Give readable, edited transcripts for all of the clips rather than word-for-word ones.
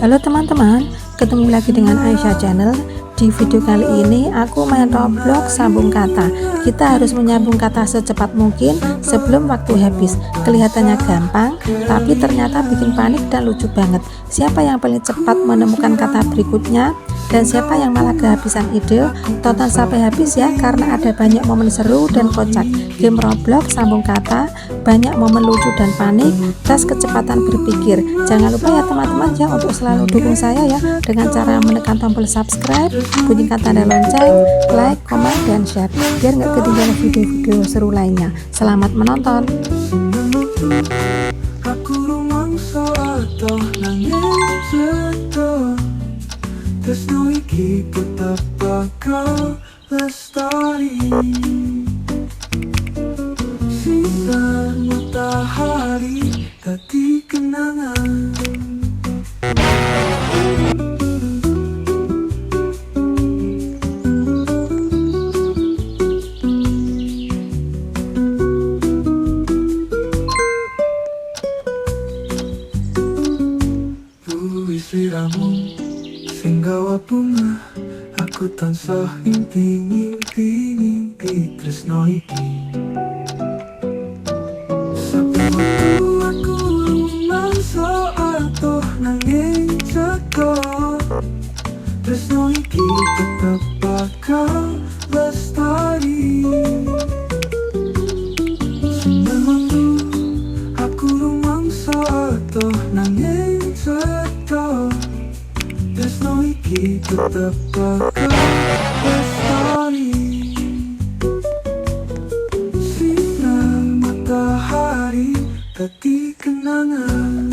Halo teman-teman, ketemu lagi dengan Aisyah Channel. Di video kali ini aku main Roblox sambung kata. Kita harus menyambung kata secepat mungkin sebelum waktu habis. Kelihatannya gampang, tapi ternyata bikin panik dan lucu banget. Siapa yang paling cepat menemukan kata berikutnya? Dan siapa yang malah kehabisan ide? Tonton sampai habis ya, karena ada banyak momen seru dan kocak. Game Roblox sambung kata, banyak momen lucu dan panik, tes kecepatan berpikir. Jangan lupa ya teman-teman ya untuk selalu dukung saya ya dengan cara menekan tombol subscribe, bunyikan tanda lonceng, like, komen, dan share biar nggak ketinggalan video-video seru lainnya. Selamat menonton. Aku rumangsa atau nangis jatuh, tresno iki tetap bakal lestari. Sinar matahari dadi kenangan. Sliramu sing gawa bunga, aku tansah ngimpi tresno iki. Saben wektu aku rumangsa atuh nanging ceko, tresno iki tetep bakal lestari. Saben wektu aku rumangsa atuh nanging ceko, tresno iki tetep bakal lestari. Sinar matahari dadi kenangan.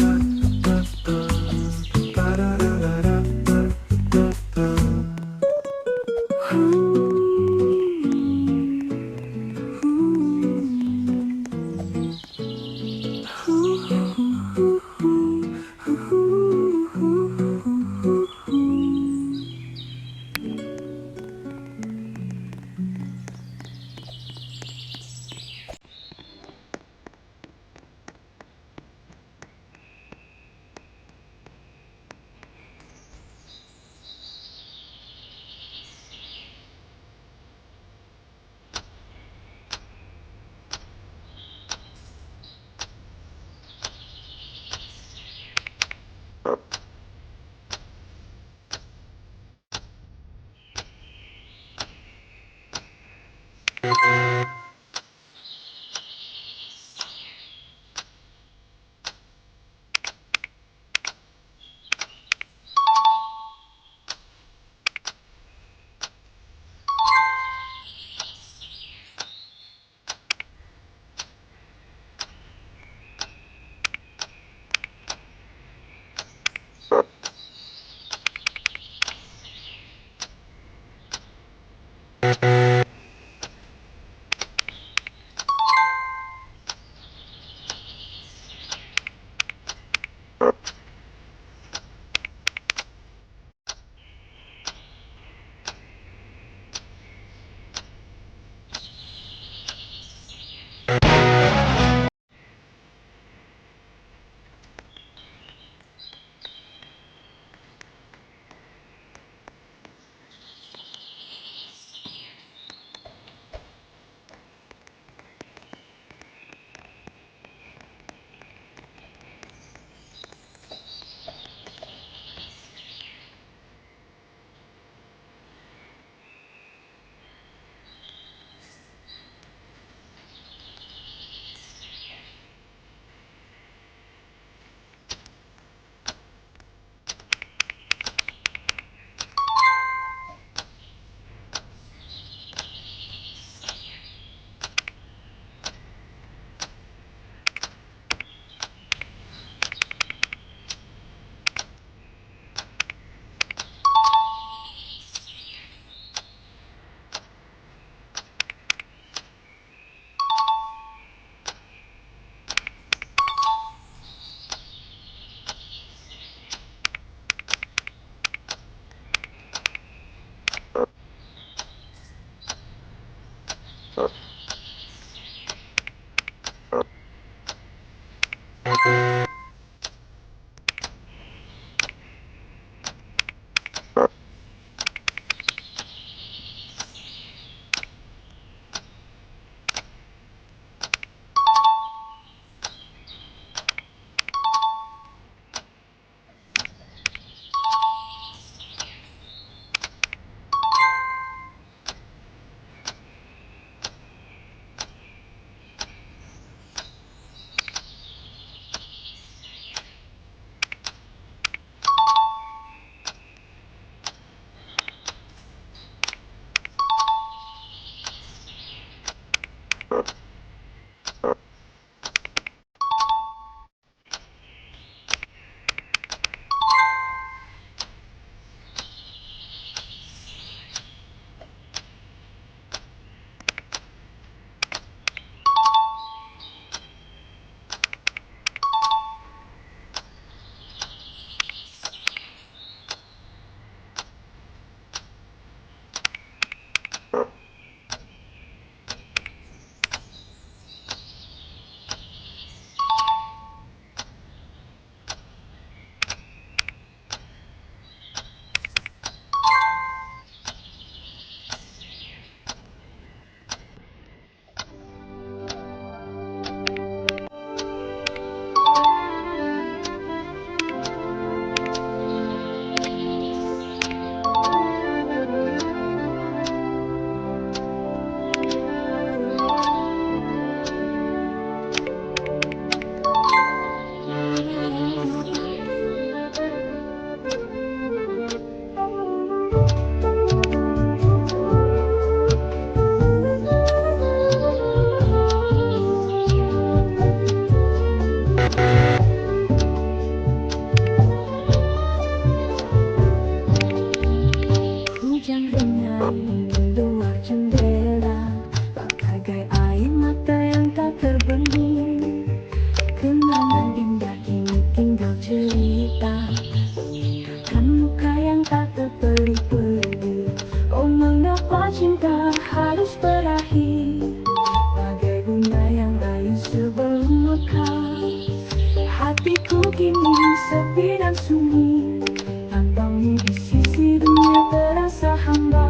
sunyi. Tanpamu di sisi dunia terasa hamba.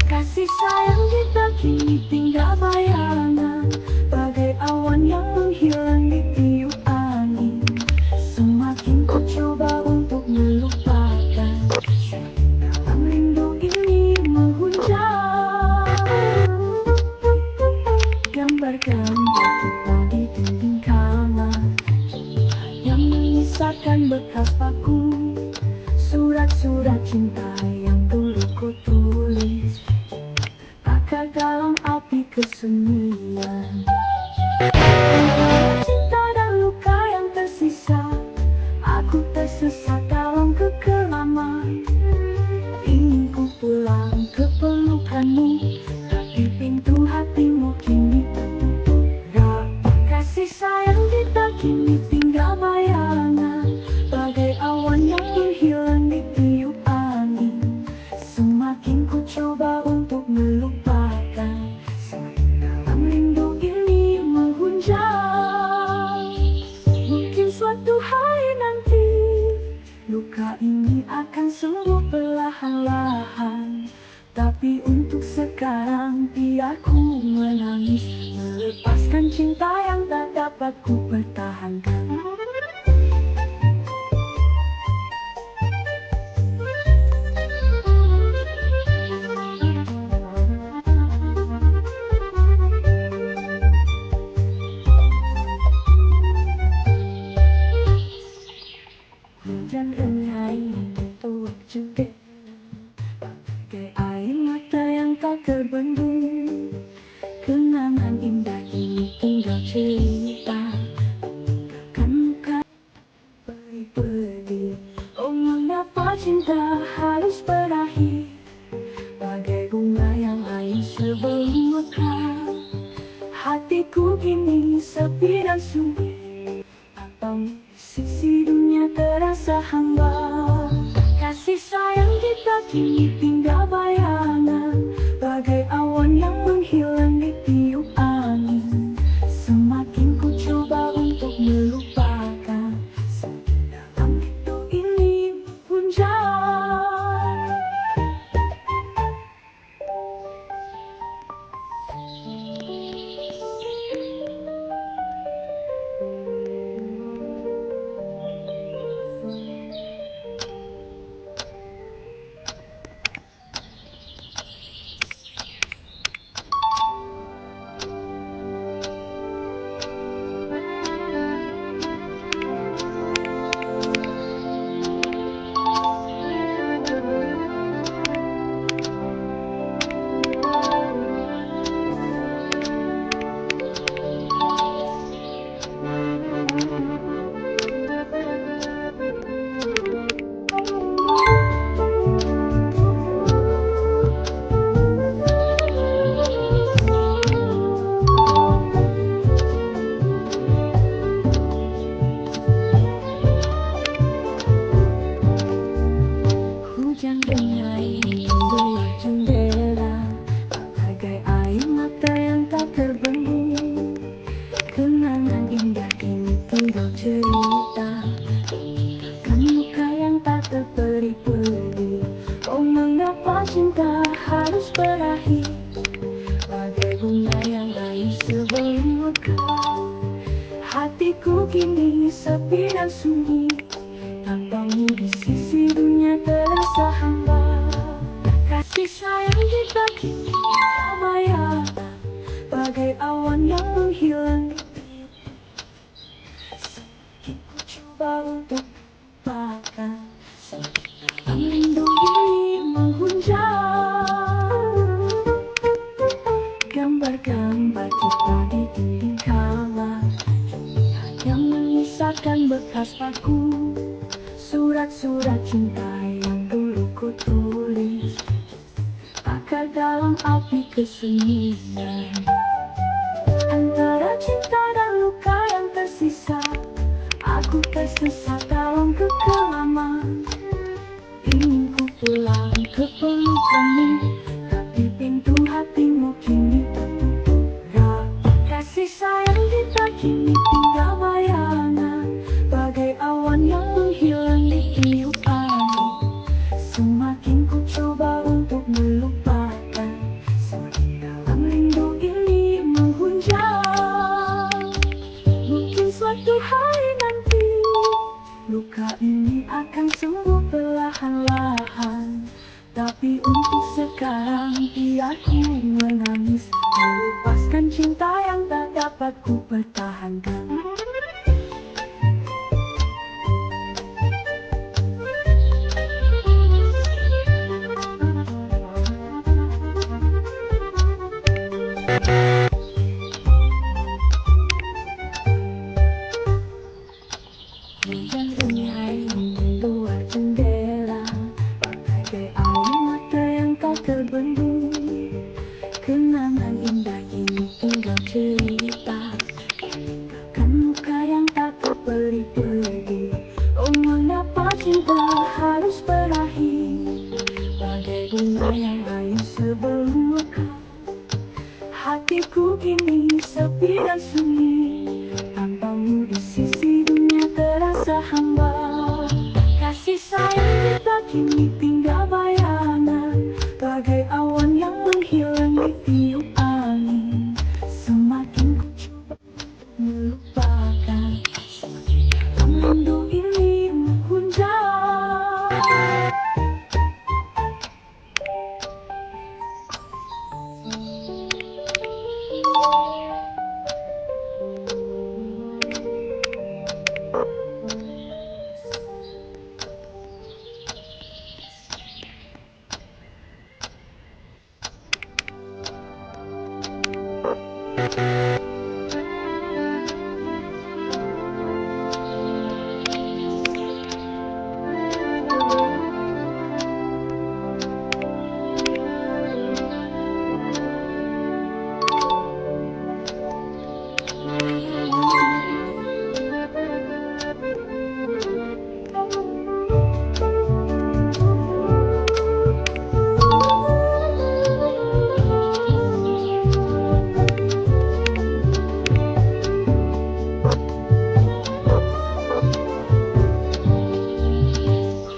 Kasih sayang kita kini tinggal bayangan, bagai awan yang menghilang di tiup angin. Semakin ku coba untuk melupakan, dalam rindu ini menghujam. Gambar-gambar kita di dinding kamar yang menyisakan bekas paku. Surat-surat cinta yang dulu ku tulis, bakar dalam api kesunyian. Cinta dan luka yang tersisa, aku tersesat dalam kekelaman. Ingin ku pulang ke pelukanmu, tapi pintu hatimu kini tertutup rapat. Kasih sayang kita kini tinggal bayangan, bagai awan yang menghilang di tiup angin. Semakin ku coba untuk melupakan, dalam rindu ini menghujam. Mungkin suatu hari nanti luka ini akan sembuh perlahan-lahan, tapi untuk sekarang biarku menangis, melepaskan cinta yang tak dapat ku pertahankan. Hujan derai mentuak jendela, bagai air mata yang tak terbendung. Kenangan indah ini tinggal cerita, meninggalkan luka beri-beri. Oh, mengapa cinta harus berakhir, bagai bunga yang lain sebelum mekar. Hatiku kini sepi dan sunyi, tanpamu di sisi dunia terasa hamba. Kasih sayang kita kini tinggal bayangan, bagai awan yang menghilang di tiup angin. Semakin ku coba untuk melupakan, dalam rindu ini menghujam. Hujan derai membelah jendela, bagai air mata yang tak terbendung. Kenangan indah ini tinggal cerita, meninggalkan luka yang tak terperi-peri. Oh, mengapa cinta harus berakhir, bagai bunga yang lain sebelum mekar. Hatiku kini sepi dan sunyi, tanpamu di sisi dunia terasa hamba. Kasih sayang kita kini bayangan, bagai awan yang menghilang di tiup. Semakin ku coba untuk melupakan, dalam rindu ini menghujam. Gambar-gambar kita di dinding kamar yang menyisakan bekas paku. Surat-surat cinta yang dulu ku tulis, bakar dalam api kesunyian. Antara cinta dan luka yang tersisa, aku tersesat dalam kekelaman. Ingin ku pulang ke pelukanmu, tapi pintu hatimu kini tertutup rapat. Kasih sayang kita kini tinggal bayangan, bagai awan yang menghilang di sembuh perlahan-lahan. Tapi untuk sekarang biar ku menangis, melepaskan cinta yang tak dapat ku pertahankan. Hujan derai di luar jendela, bagai air mata yang tak terbendung. Kenangan indah ini tinggal cerita, tinggalkan luka yang tak terperi-peri. Oh, mengapa cinta harus berakhir, bagai bunga yang layu sebelum mekar. Hatiku kini sepi dan sunyi, tanpamu di sisi dunia terasa hamba. Kasih sayang kita kini tinggal bayangan, bagai awan yang menghilang di tiup angin. Semakin ku coba melupakan, semakin dalam rindu ini menghunjam.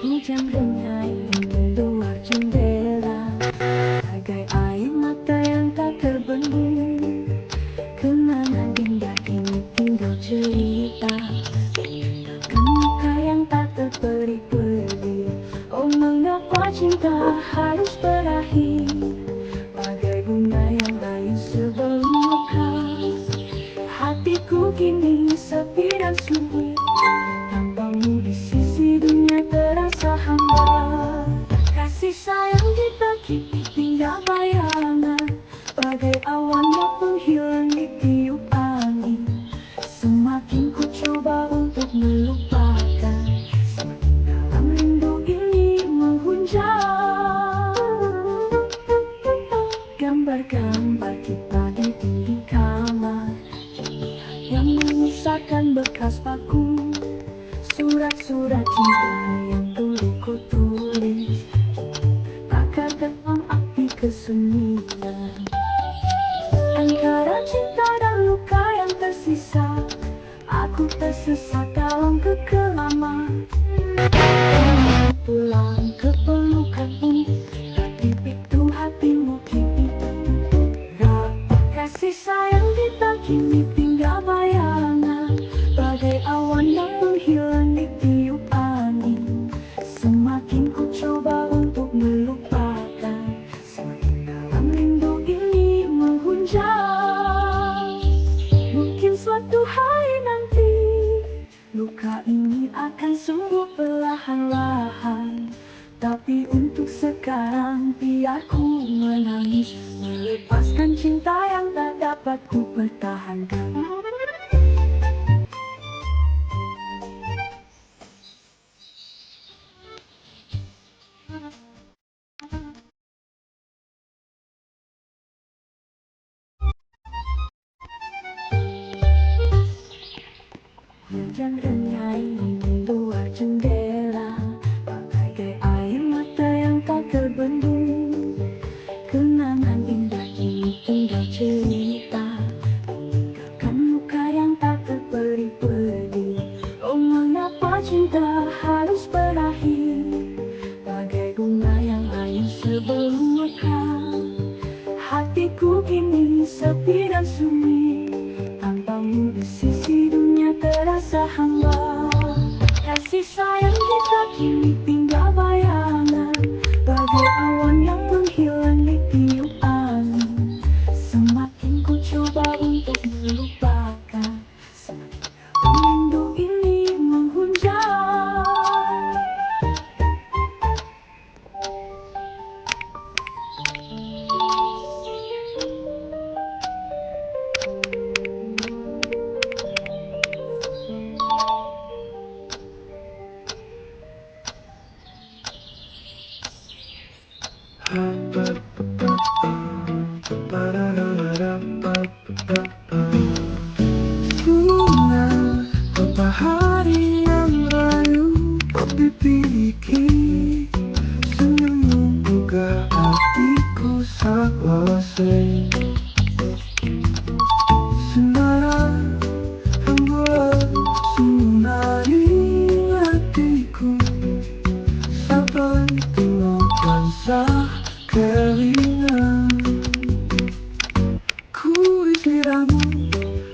Hujan derai di luar jendela, bagai air mata yang tak terbendung. Kenangan indah ini tinggal cerita, tinggalkan luka yang tak terperi-peri. Oh, mengapa cinta harus berakhir, bagai bunga yang layu sebelum mekar. Hatiku kini sepi dan sunyi, tanpamu di sisi dunia terasa hamba. Kasih sayang kita kini tinggal bayangan, bagai awan yang menghilang di tiup angin. Semakin ku coba untuk melupakan, semakin dalam rindu ini menghunjam. Gambar-gambar kita di dinding kamar yang menyisakan bekas paku, surat-surat cinta yang dulu ku tulis, bakar dalam api kesunyian. Antara cinta dan luka yang tersisa, aku tersesat dalam kekelaman. Pulang ke pelukanmu, tapi pintu hatimu kini terbuka. Kasih sayang kita kini tinggal bayangan, bagai awan yang menghilang di tiup angin. Semakin ku coba untuk melupakan, semakin dalam rindu ini menghunjam. Mungkin suatu hari nanti luka ini akan sembuh perlahan-lahan. Tapi untuk sekarang biar ku menangis, melepaskan cinta yang tak dapat ku pertahankan. Hujan derai di luar jendela, bagai air mata yang tak terbendung. Kenangan indah ini tinggal cerita, tinggalkan luka yang tak terperi-peri. Oh, mengapa cinta harus berakhir, bagai bunga yang layu sebelum mekar. Hatiku kini sepi dan sunyi, tanpamu di sisi dunia terasa hamba. Bunga matahari yang rayu dipiliki, senyummu buka hatiku selesai. Senara rembulan menari hatiku, sabar tengok basah keringan. Ku istiramu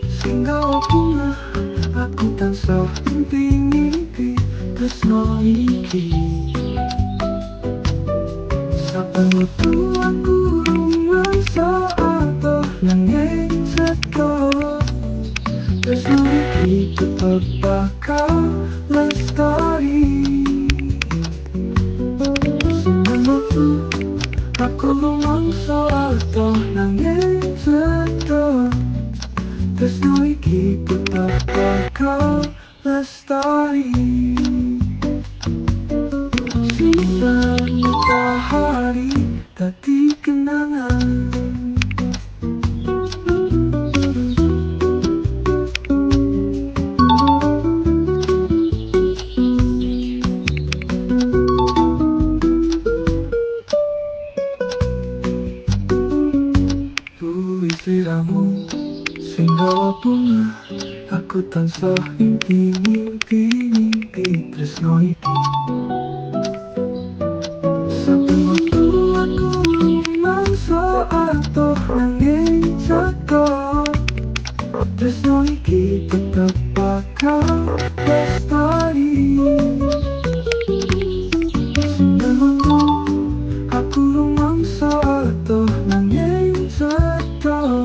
sehingga bunga, aku tansah mimpi-mimpi tresno iki. Saben wektu aku rumangsa atoh nanging cetha, tresno iki tetep bakal lestari. Saben wektu aku rumangsa atoh nanging cetha, tresno iki tetep bakal lestari. Sinar matahari dadi kenangan. Ku istiramu sehingga bunga, aku tansah mimpi-mimpi tresno iki. Saben wektu aku rumangsa atoh nanging cetha, tresno iki tetep bakal lestari. Saben wektu aku rumangsa atoh nanging cetha,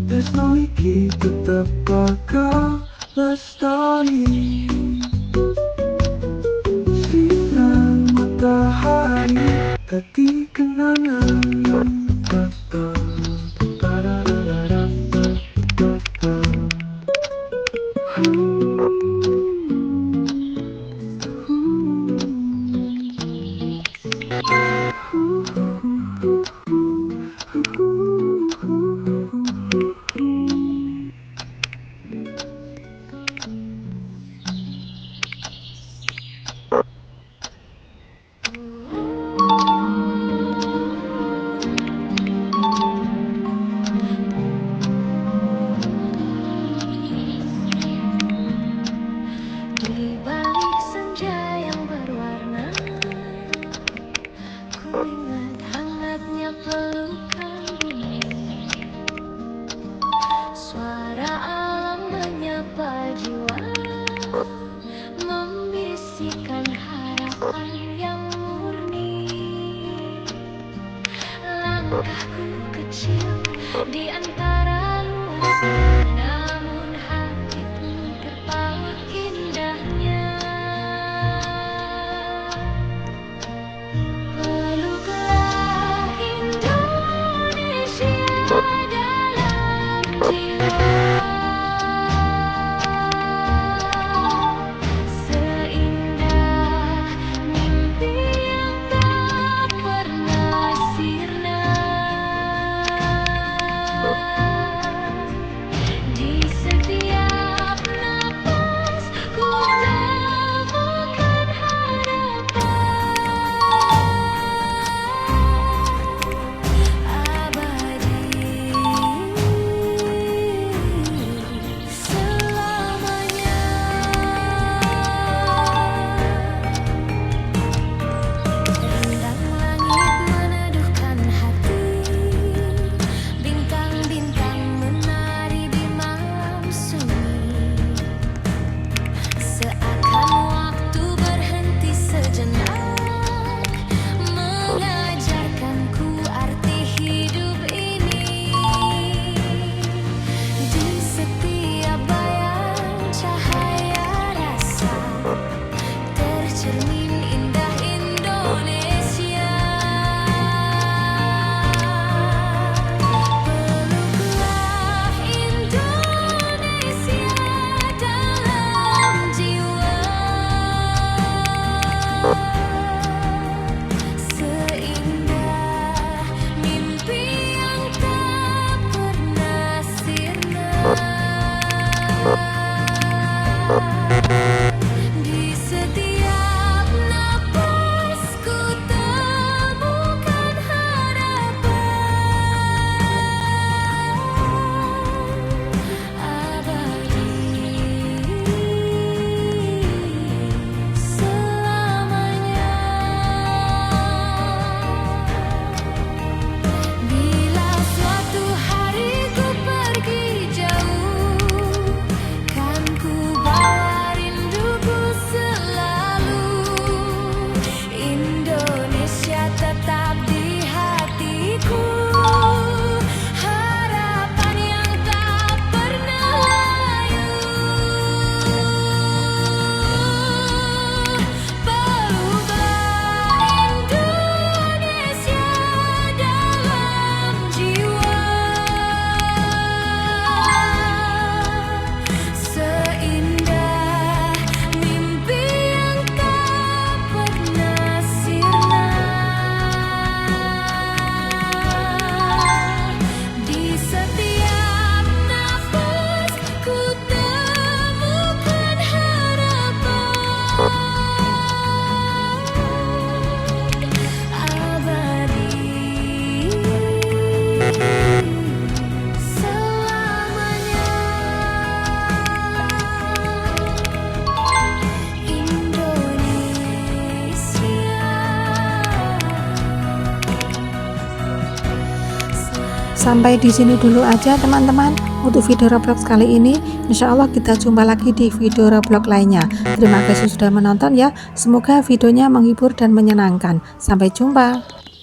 tresno iki tetep bakal lestari. Sinar matahari dadi kenangan. Di balik senja yang berwarna, ku ingat hangatnya pelukan bumi. Suara alam menyapa jiwa, membisikkan harapan yang murni. Langkahku kecil di antara luasnya, namun hatiku terpaut indahnya. Peluklah Indonesia dalam jiwa, seindah mimpi yang tak pernah sirna. Sampai di sini dulu aja teman-teman untuk video Roblox kali ini. Insya Allah kita jumpa lagi di video Roblox lainnya. Terima kasih sudah menonton ya. Semoga videonya menghibur dan menyenangkan. Sampai jumpa.